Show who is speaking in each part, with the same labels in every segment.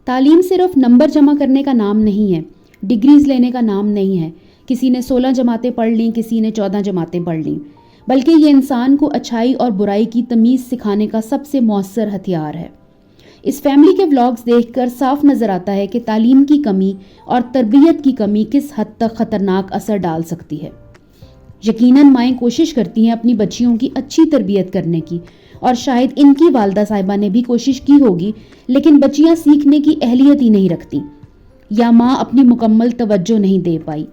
Speaker 1: تعلیم صرف نمبر جمع کرنے کا نام نہیں ہے، ڈگریز لینے کا نام نہیں ہے. کسی نے 16 جماعتیں پڑھ لیں، کسی نے 14 جماعتیں پڑھ لیں، بلکہ یہ انسان کو اچھائی اور برائی کی تمیز سکھانے کا سب سے مؤثر ہتھیار ہے. اس فیملی کے ولاگز دیکھ کر صاف نظر آتا ہے کہ تعلیم کی کمی اور تربیت کی کمی کس حد تک خطرناک اثر ڈال سکتی ہے. یقیناً مائیں کوشش کرتی ہیں اپنی بچیوں کی اچھی تربیت کرنے کی، اور شاید ان کی والدہ صاحبہ نے بھی کوشش کی ہوگی، لیکن بچیاں سیکھنے کی اہلیت ہی نہیں رکھتی، یا ماں اپنی مکمل توجہ نہیں دے پائی.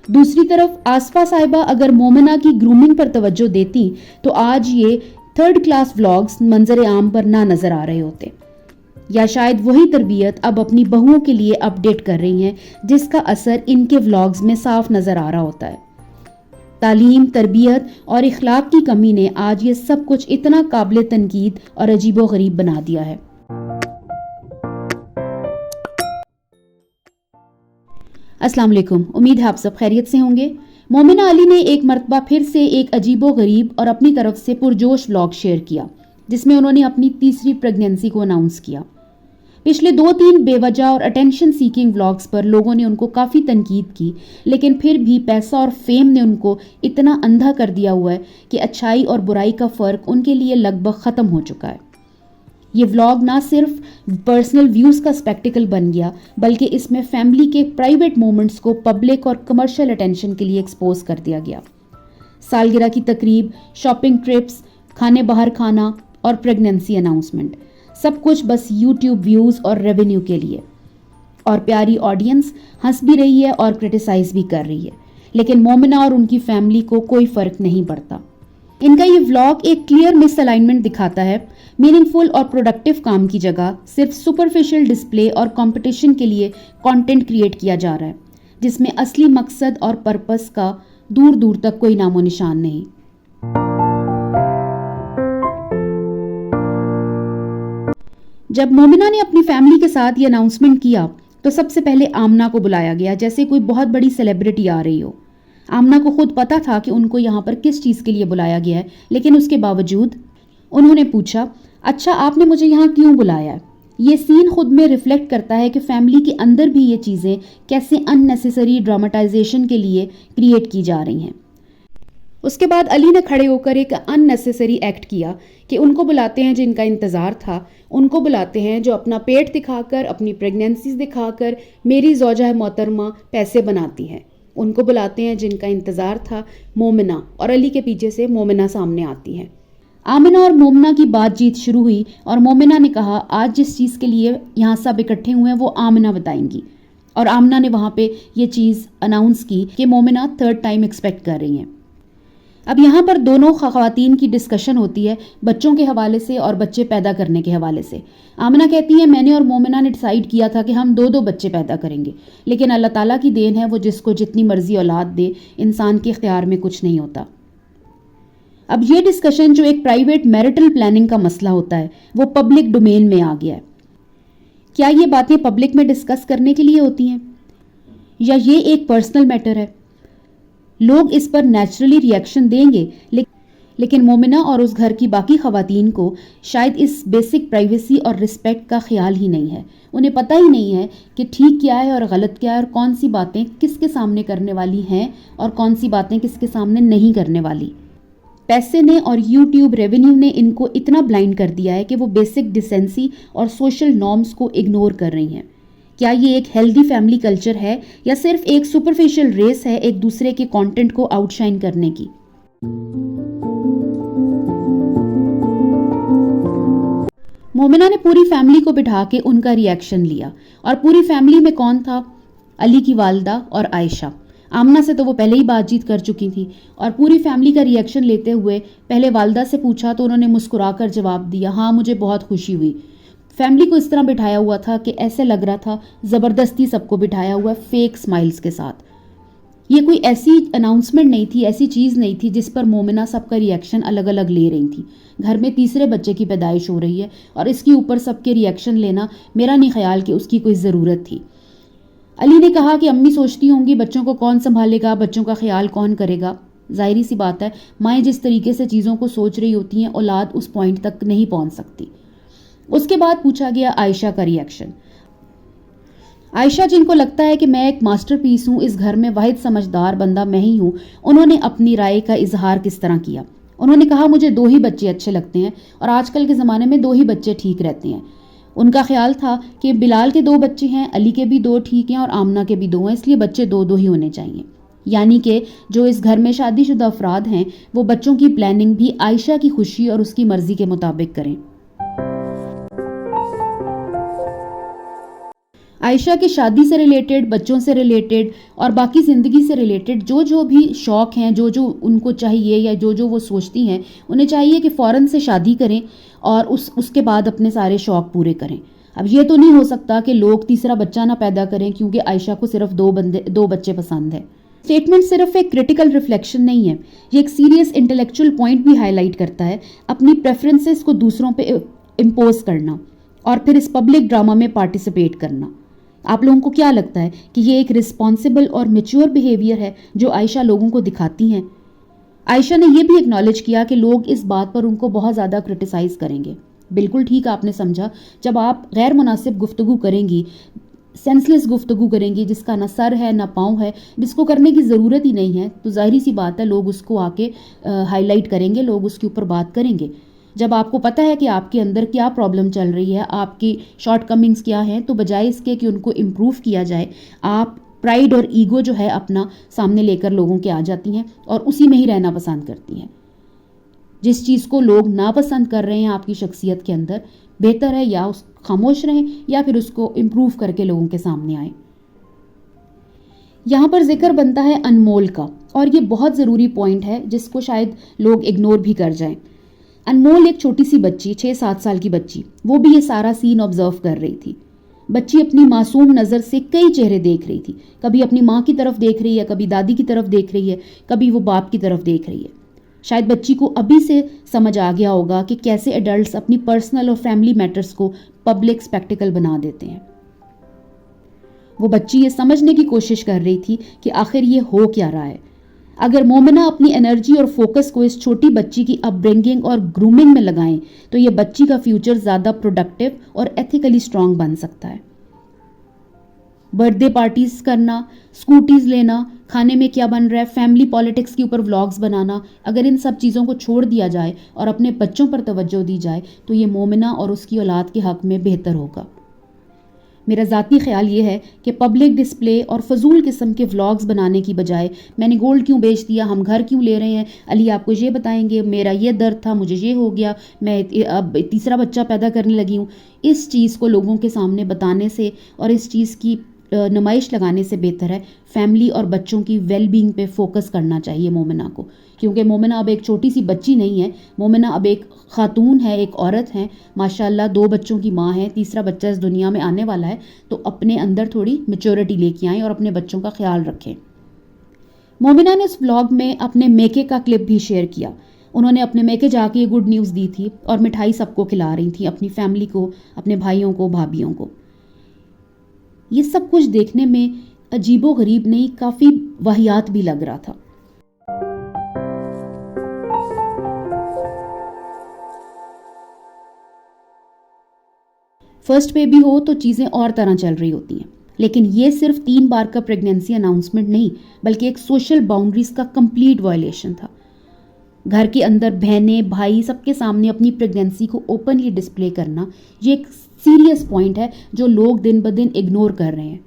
Speaker 1: دوسری طرف آصفہ صاحبہ اگر مومنہ کی گرومنگ پر توجہ دیتی تو آج یہ 3rd کلاس ولاگز منظر عام پر نہ نظر آ رہے ہوتے، یا شاید وہی تربیت اب اپنی بہوؤں کے لیے اپ ڈیٹ کر رہی ہیں جس کا اثر ان کے ولاگز میں صاف نظر آ رہا ہوتا ہے. تعلیم، تربیت اور اخلاق کی کمی نے آج یہ سب کچھ اتنا قابل تنقید اور عجیب و غریب بنا دیا ہے. السلام علیکم، امید ہے آپ سب خیریت سے ہوں گے. مومنہ علی نے ایک مرتبہ پھر سے ایک عجیب و غریب اور اپنی طرف سے پرجوش ولاگ شیئر کیا، جس میں انہوں نے اپنی تیسری پریگنینسی کو اناؤنس کیا. پچھلے 2-3 بے وجہ اور اٹینشن سیکنگ ولاگز پر لوگوں نے ان کو کافی تنقید کی، لیکن پھر بھی پیسہ اور فیم نے ان کو اتنا اندھا کر دیا ہوا ہے کہ اچھائی اور برائی کا فرق ان کے لیے لگ بھگ ختم ہو چکا ہے. یہ ولاگ نہ صرف پرسنل ویوز کا سپیکٹیکل بن گیا، بلکہ اس میں فیملی کے پرائیویٹ مومنٹس کو پبلک اور کمرشل اٹینشن کے لیے ایکسپوز کر دیا گیا. سالگرہ کی تقریب، شاپنگ ٹرپس، کھانے باہر کھانا اور پریگنینسی اناؤنسمنٹ، سب کچھ بس یوٹیوب ویوز اور ریونیو کے لیے. اور پیاری آڈینس ہنس بھی رہی ہے اور کرٹیسائز بھی کر رہی ہے، لیکن مومنہ اور ان کی فیملی کو کوئی فرق نہیں پڑتا. ان کا یہ ولاگ ایک کلیئر مس الائنمنٹ دکھاتا ہے. میننگ فل اور پروڈکٹیو کام کی جگہ صرف سپرفیشل ڈسپلے اور کمپٹیشن کے لیے کانٹینٹ کریٹ کیا جا رہا ہے، جس میں اصلی مقصد اور پرپس کا دور دور تک کوئی نام و نشان نہیں. جب مومنہ نے اپنی فیملی کے ساتھ یہ اناؤنسمنٹ کیا تو سب سے پہلے آمنہ کو بلایا گیا، جیسے کوئی بہت بڑی سیلیبریٹی آ رہی ہو. آمنہ کو خود پتا تھا کہ ان کو یہاں پر کس چیز کے لیے بلایا گیا ہے، لیکن اس کے باوجود انہوں نے پوچھا، اچھا آپ نے مجھے یہاں کیوں بلایا ہے؟ یہ سین خود میں ریفلیکٹ کرتا ہے کہ فیملی کے اندر بھی یہ چیزیں کیسے ان نیسیسری ڈراماٹائزیشن کے لیے کریٹ کی جا رہی ہیں. اس کے بعد علی نے کھڑے ہو کر ایک ان نیسیسری ایکٹ کیا کہ ان کو بلاتے ہیں جن کا انتظار تھا، ان کو بلاتے ہیں جو اپنا پیٹ دکھا کر، اپنی پریگنینسیز دکھا کر میری زوجہ محترمہ پیسے بناتی ہیں. ان کو بلاتے ہیں جن کا انتظار تھا مومنہ، اور علی کے پیچھے سے مومنہ سامنے آتی ہیں. آمنہ اور مومنہ کی بات چیت شروع ہوئی اور مومنہ نے کہا آج جس چیز کے لیے یہاں سب اکٹھے ہوئے ہیں وہ آمنہ بتائیں گی، اور آمنہ نے وہاں پہ یہ چیز اناؤنس کی کہ مومنہ 3rd ٹائم ایکسپیکٹ کر رہی ہیں. اب یہاں پر دونوں خواتین کی ڈسکشن ہوتی ہے، بچوں کے حوالے سے اور بچے پیدا کرنے کے حوالے سے. آمنہ کہتی ہے میں نے اور مومنہ نے ڈیسائیڈ کیا تھا کہ ہم 2 بچے پیدا کریں گے، لیکن اللہ تعالیٰ کی دین ہے، وہ جس کو جتنی مرضی اولاد دے، انسان کے اختیار میں کچھ نہیں ہوتا. اب یہ ڈسکشن جو ایک پرائیویٹ میرٹل پلاننگ کا مسئلہ ہوتا ہے وہ پبلک ڈومین میں آ گیا ہے. کیا یہ باتیں پبلک میں ڈسکس کرنے کے لیے ہوتی ہیں، یا یہ ایک پرسنل میٹر ہے؟ لوگ اس پر نیچرلی ری ایکشن دیں گے، لیکن مومنہ اور اس گھر کی باقی خواتین کو شاید اس بیسک پرائیویسی اور رسپیکٹ کا خیال ہی نہیں ہے. انہیں پتہ ہی نہیں ہے کہ ٹھیک کیا ہے اور غلط کیا ہے، اور کون سی باتیں کس کے سامنے کرنے والی ہیں اور کون سی باتیں کس کے سامنے نہیں کرنے والی. پیسے نے اور یوٹیوب ریونیو نے ان کو اتنا بلائنڈ کر دیا ہے کہ وہ بیسک ڈیسنسی اور سوشل نارمز کو اگنور کر رہی ہیں. کیا یہ ایک ہیلدی فیملی کلچر ہے، یا صرف ایک سپرفیشل ریس ہے ایک دوسرے کے کانٹینٹ کو آؤٹ شائن کرنے کی؟ مومنہ نے پوری فیملی کو بٹھا کے ان کا ری ایکشن لیا، اور پوری فیملی میں کون تھا؟ علی کی والدہ اور عائشہ. آمنہ سے تو وہ پہلے ہی بات چیت کر چکی تھی، اور پوری فیملی کا ری ایکشن لیتے ہوئے پہلے والدہ سے پوچھا تو انہوں نے مسکرا کر جواب دیا، ہاں مجھے بہت خوشی ہوئی. فیملی کو اس طرح بٹھایا ہوا تھا کہ ایسے لگ رہا تھا زبردستی سب کو بٹھایا ہوا فیک سمائلز کے ساتھ. یہ کوئی ایسی اناؤنسمنٹ نہیں تھی، ایسی چیز نہیں تھی جس پر مومنہ سب کا ری ایکشن الگ الگ لے رہی تھی. گھر میں تیسرے بچے کی پیدائش ہو رہی ہے اور اس کے اوپر سب کے ری ایکشن لینا میرا نہیں خیال کہ اس کی کوئی ضرورت تھی. علی نے کہا کہ امی سوچتی ہوں گی بچوں کو کون سنبھالے گا، بچوں کا خیال کون کرے گا. ظاہری سی بات ہے، مائیں جس طریقے سے چیزوں کو سوچ رہی ہوتی ہیں اولاد اس پوائنٹ تک نہیں پہنچ سکتی. اس کے بعد پوچھا گیا عائشہ کا ری ایکشن. عائشہ, جن کو لگتا ہے کہ میں ایک ماسٹر پیس ہوں, اس گھر میں واحد سمجھدار بندہ میں ہی ہوں, انہوں نے اپنی رائے کا اظہار کس طرح کیا. انہوں نے کہا مجھے 2 ہی بچے اچھے لگتے ہیں اور آج کل کے زمانے میں 2 ہی بچے ٹھیک رہتے ہیں. ان کا خیال تھا کہ بلال کے 2 بچے ہیں, علی کے بھی 2 ٹھیک ہیں اور آمنہ کے بھی 2 ہیں, اس لیے بچے 2 ہی ہونے چاہیے. یعنی کہ جو اس گھر میں شادی شدہ افراد ہیں وہ بچوں کی پلاننگ بھی عائشہ کی خوشی اور اس کی مرضی کے مطابق کریں. عائشہ کے شادی سے ریلیٹڈ, بچوں سے ریلیٹڈ اور باقی زندگی سے ریلیٹڈ جو بھی شوق ہیں, جو ان کو چاہیے یا جو وہ سوچتی ہیں, انہیں چاہیے کہ فوراً سے شادی کریں اور اس کے بعد اپنے سارے شوق پورے کریں. اب یہ تو نہیں ہو سکتا کہ لوگ تیسرا بچہ نہ پیدا کریں کیونکہ عائشہ کو صرف 2 بچے پسند ہے. اسٹیٹمنٹ صرف ایک کریٹیکل ریفلیکشن نہیں ہے, یہ ایک سیریس انٹلیکچوئل پوائنٹ بھی ہائی لائٹ کرتا ہے, اپنی پریفرنسز کو دوسروں پہ امپوز کرنا اور پھر اس پبلک ڈرامہ میں پارٹیسپیٹ کرنا. آپ لوگوں کو کیا لگتا ہے کہ یہ ایک رسپانسبل اور میچور بیہیویئر ہے جو عائشہ لوگوں کو دکھاتی ہیں؟ عائشہ نے یہ بھی ایکنالج کیا کہ لوگ اس بات پر ان کو بہت زیادہ کرٹیسائز کریں گے. بالکل ٹھیک آپ نے سمجھا, جب آپ غیر مناسب گفتگو کریں گی, سینسلیس گفتگو کریں گی جس کا نہ سر ہے نہ پاؤں ہے, جس کو کرنے کی ضرورت ہی نہیں ہے, تو ظاہری سی بات ہے لوگ اس کو آ کے ہائی لائٹ کریں گے, لوگ اس کے اوپر بات کریں گے. جب آپ کو پتہ ہے کہ آپ کے اندر کیا پرابلم چل رہی ہے, آپ کی شارٹ کمنگز کیا ہیں, تو بجائے اس کے کہ ان کو امپروو کیا جائے, آپ پرائیڈ اور ایگو جو ہے اپنا سامنے لے کر لوگوں کے آ جاتی ہیں اور اسی میں ہی رہنا پسند کرتی ہیں. جس چیز کو لوگ ناپسند کر رہے ہیں آپ کی شخصیت کے اندر, بہتر ہے یا خاموش رہیں یا پھر اس کو امپروو کر کے لوگوں کے سامنے آئیں. یہاں پر ذکر بنتا ہے انمول کا, اور یہ بہت ضروری پوائنٹ ہے جس کو شاید لوگ اگنور بھی کر جائیں. انمول ایک چھوٹی سی بچی, 6-7 سال کی بچی, وہ بھی یہ سارا سین آبزرو کر رہی تھی. بچی اپنی معصوم نظر سے کئی چہرے دیکھ رہی تھی, کبھی اپنی ماں کی طرف دیکھ رہی ہے, کبھی دادی کی طرف دیکھ رہی ہے, کبھی وہ باپ کی طرف دیکھ رہی ہے. شاید بچی کو ابھی سے سمجھ آ گیا ہوگا کہ کیسے ایڈلٹس اپنی پرسنل اور فیملی میٹرز کو پبلک سپیکٹیکل بنا دیتے ہیں. وہ بچی یہ سمجھنے کی کوشش کر رہی تھی کہ آخر یہ ہو کیا رہا ہے. اگر مومنہ اپنی انرجی اور فوکس کو اس چھوٹی بچی کی اپ برنگنگ اور گرومنگ میں لگائیں تو یہ بچی کا فیوچر زیادہ پروڈکٹیو اور ایتھیکلی سٹرونگ بن سکتا ہے. برتھ ڈے پارٹیز کرنا, اسکوٹیز لینا, کھانے میں کیا بن رہا ہے, فیملی پالیٹکس کے اوپر ولاگز بنانا, اگر ان سب چیزوں کو چھوڑ دیا جائے اور اپنے بچوں پر توجہ دی جائے تو یہ مومنہ اور اس کی اولاد کے حق میں بہتر ہوگا. میرا ذاتی خیال یہ ہے کہ پبلک ڈسپلے اور فضول قسم کے ولاگز بنانے کی بجائے میں نے گولڈ کیوں بیچ دیا, ہم گھر کیوں لے رہے ہیں, علی آپ کو یہ بتائیں گے, میرا یہ درد تھا, مجھے یہ ہو گیا, میں اب تیسرا بچہ پیدا کرنے لگی ہوں, اس چیز کو لوگوں کے سامنے بتانے سے اور اس چیز کی نمائش لگانے سے بہتر ہے فیملی اور بچوں کی ویل بینگ پہ فوکس کرنا چاہیے مومنہ کو. کیونکہ مومنہ اب ایک چھوٹی سی بچی نہیں ہے, مومنہ اب ایک خاتون ہے, ایک عورت ہے, ماشاءاللہ 2 بچوں کی ماں ہے, تیسرا بچہ اس دنیا میں آنے والا ہے. تو اپنے اندر تھوڑی میچورٹی لے کے آئیں اور اپنے بچوں کا خیال رکھیں. مومنہ نے اس ولاگ میں اپنے میکے کا کلپ بھی شیئر کیا. انہوں نے اپنے میکے جا کے گڈ نیوز دی تھی اور مٹھائی سب کو کھلا رہی تھی, اپنی فیملی کو, اپنے بھائیوں کو, بھابھیوں کو. یہ سب کچھ دیکھنے میں عجیب و غریب نہیں, کافی واہیات بھی لگ رہا تھا. فرسٹ بیبی ہو تو چیزیں اور طرح چل رہی ہوتی ہیں, لیکن یہ صرف 3 بار کا پریگنینسی اناؤنسمنٹ نہیں بلکہ ایک سوشل باؤنڈریز کا کمپلیٹ وائلیشن تھا. گھر کے اندر بہنیں, بھائی سب کے سامنے اپنی پریگنینسی کو اوپنلی ڈسپلے کرنا, یہ ایک سیریس پوائنٹ ہے جو لوگ دن بدن اگنور کر رہے ہیں.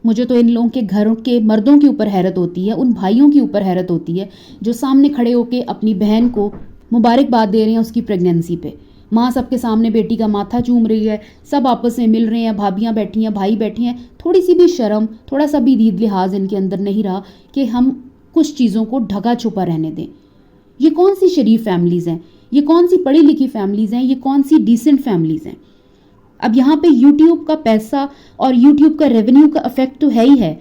Speaker 1: مجھے تو ان لوگوں کے گھروں کے مردوں کے اوپر حیرت ہوتی ہے, ان بھائیوں کے اوپر حیرت ہوتی ہے جو سامنے کھڑے ہو کے اپنی بہن کو مبارکباد دے رہے ہیں اس کی پریگنینسی پہ. ماں سب کے سامنے بیٹی کا ماتھا چوم رہی ہے, سب آپس میں مل رہے ہیں, بھابیاں بیٹھی ہیں, بھائی بیٹھے ہیں. تھوڑی سی بھی شرم, تھوڑا سا بھی دید لحاظ ان کے اندر نہیں رہا کہ ہم کچھ چیزوں کو ڈھکا چھپا رہنے دیں. یہ کون سی شریف فیملیز ہیں, یہ کون سی پڑھی لکھی فیملیز ہیں, یہ کون سی ڈیسنٹ فیملیز ہیں. اب یہاں پہ یوٹیوب کا پیسہ اور یوٹیوب کا ریونیو کا افیکٹ تو ہے ہی ہے,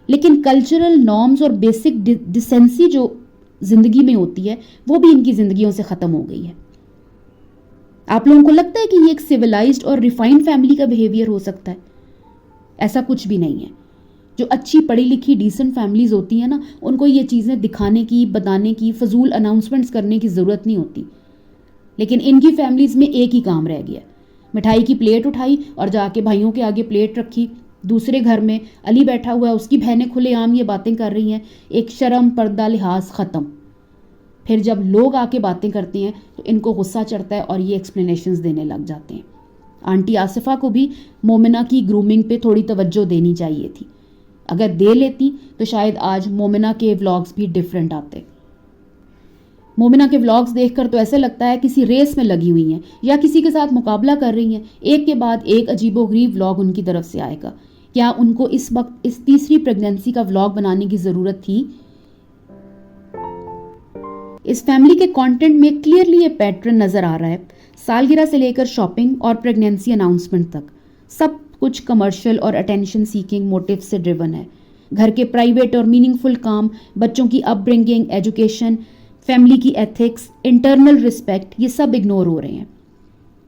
Speaker 1: لیکن کلچرل نارمز اور بیسک ڈیسنسی جو زندگی میں ہوتی ہے وہ بھی ان کی زندگیوں سے ختم ہو گئی ہے. آپ لوگوں کو لگتا ہے کہ یہ ایک سویلائزڈ اور ریفائنڈ فیملی کا بیہیویئر ہو سکتا ہے؟ ایسا کچھ بھی نہیں ہے. جو اچھی پڑھی لکھی ڈیسنٹ فیملیز ہوتی ہیں نا, ان کو یہ چیزیں دکھانے کی, بتانے کی, فضول اناؤنسمنٹس کرنے کی ضرورت نہیں ہوتی. لیکن ان کی فیملیز میں ایک ہی کام رہ گیا, مٹھائی کی پلیٹ اٹھائی اور جا کے بھائیوں کے آگے پلیٹ رکھی, دوسرے گھر میں علی بیٹھا ہوا ہے، اس کی بہنیں کھلے عام یہ باتیں کر رہی ہیں، ایک شرم پردہ لحاظ ختم. پھر جب لوگ آ کے باتیں کرتے ہیں تو ان کو غصہ چڑھتا ہے اور یہ ایکسپلینیشنز دینے لگ جاتے ہیں. آنٹی آصفہ کو بھی مومنہ کی گرومنگ پہ تھوڑی توجہ دینی چاہیے تھی. اگر دے لیتی تو شاید آج مومنہ کے ولاگز بھی ڈیفرنٹ آتے. مومنہ کے ولاگز دیکھ کر تو ایسے لگتا ہے کسی ریس میں لگی ہوئی ہیں یا کسی کے ساتھ مقابلہ کر رہی ہیں. ایک کے بعد ایک عجیب و غریب ولاگ ان کی طرف سے آئے گا. کیا ان کو اس وقت اس تیسری پریگننسی کا ولاگ بنانے کی ضرورت تھی؟ اس فیملی کے کانٹینٹ میں کلیئرلی یہ پیٹرن نظر آ رہا ہے. سالگرہ سے لے کر شاپنگ اور پریگننسی اناؤنسمنٹ تک سب کچھ کمرشل اور اٹینشن سیکنگ موٹیو سے ڈریون ہے. گھر کے پرائیویٹ اور میننگ فل کام، بچوں کی اپ برنگنگ، ایجوکیشن، فیملی کی ایتھکس، انٹرنل رسپیکٹ، یہ سب اگنور ہو رہے ہیں.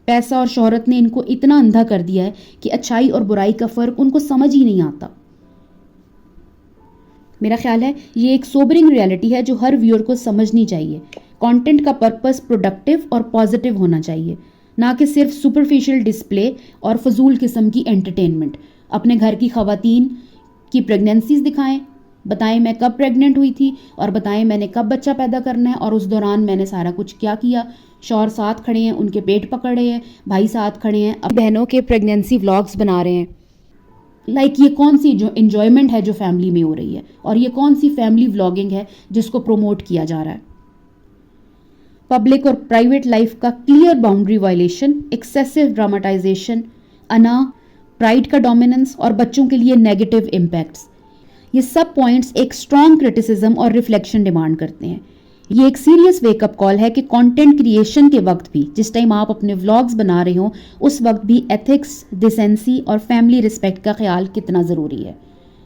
Speaker 1: پیسہ اور شہرت نے ان کو اتنا اندھا کر دیا ہے کہ اچھائی اور برائی کا فرق ان کو سمجھ ہی نہیں آتا. میرا خیال ہے یہ ایک سوبرنگ ریالٹی ہے جو ہر ویور کو سمجھنی چاہیے. کانٹینٹ کا پرپس پروڈکٹیو اور پازیٹیو ہونا چاہیے، نہ کہ صرف سپرفیشل ڈسپلے اور فضول قسم کی انٹرٹینمنٹ. اپنے گھر کی خواتین کی پریگننسیز دکھائیں، بتائیں میں کب پریگننٹ ہوئی تھی اور بتائیں میں نے کب بچہ پیدا کرنا ہے اور اس دوران میں نے سارا کچھ کیا کیا. شوہر ساتھ کھڑے ہیں، ان کے پیٹ پکڑے ہیں، بھائی ساتھ کھڑے ہیں، اب بہنوں کے پریگننسی ولاگز بنا رہے ہیں. یہ کون سی جو انجوائمنٹ ہے جو فیملی میں ہو رہی ہے، اور یہ کون سی فیملی ولاگنگ ہے جس کو پروموٹ کیا جا رہا ہے. پبلک اور پرائیویٹ لائف کا کلیئر باؤنڈری وائلیشن، ایکسیسو ڈراماٹائزیشن، انا، پرائیڈ کا ڈومیننس اور بچوں کے لیے نیگیٹو امپیکٹس، یہ سب پوائنٹس ایک اسٹرانگ کرٹیسزم اور ریفلیکشن ڈیمانڈ کرتے ہیں. یہ ایک سیریس ویک اپ کال ہے کہ کانٹینٹ کریشن کے وقت بھی، جس ٹائم آپ اپنے ولاگز بنا رہے ہوں، اس وقت بھی ایتھکس، ڈیسنسی اور فیملی رسپیکٹ کا خیال کتنا ضروری ہے.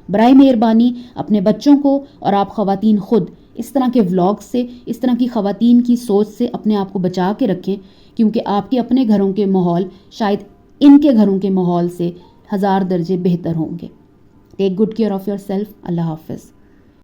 Speaker 1: برائے مہربانی اپنے بچوں کو اور آپ خواتین خود اس طرح کے ولاگ سے، اس طرح کی خواتین کی سوچ سے اپنے آپ کو بچا کے رکھیں، کیونکہ آپ کے اپنے گھروں کے ماحول شاید ان کے گھروں کے ماحول سے 1000 درجے بہتر ہوں گے. Take good care of yourself. اللہ حافظ.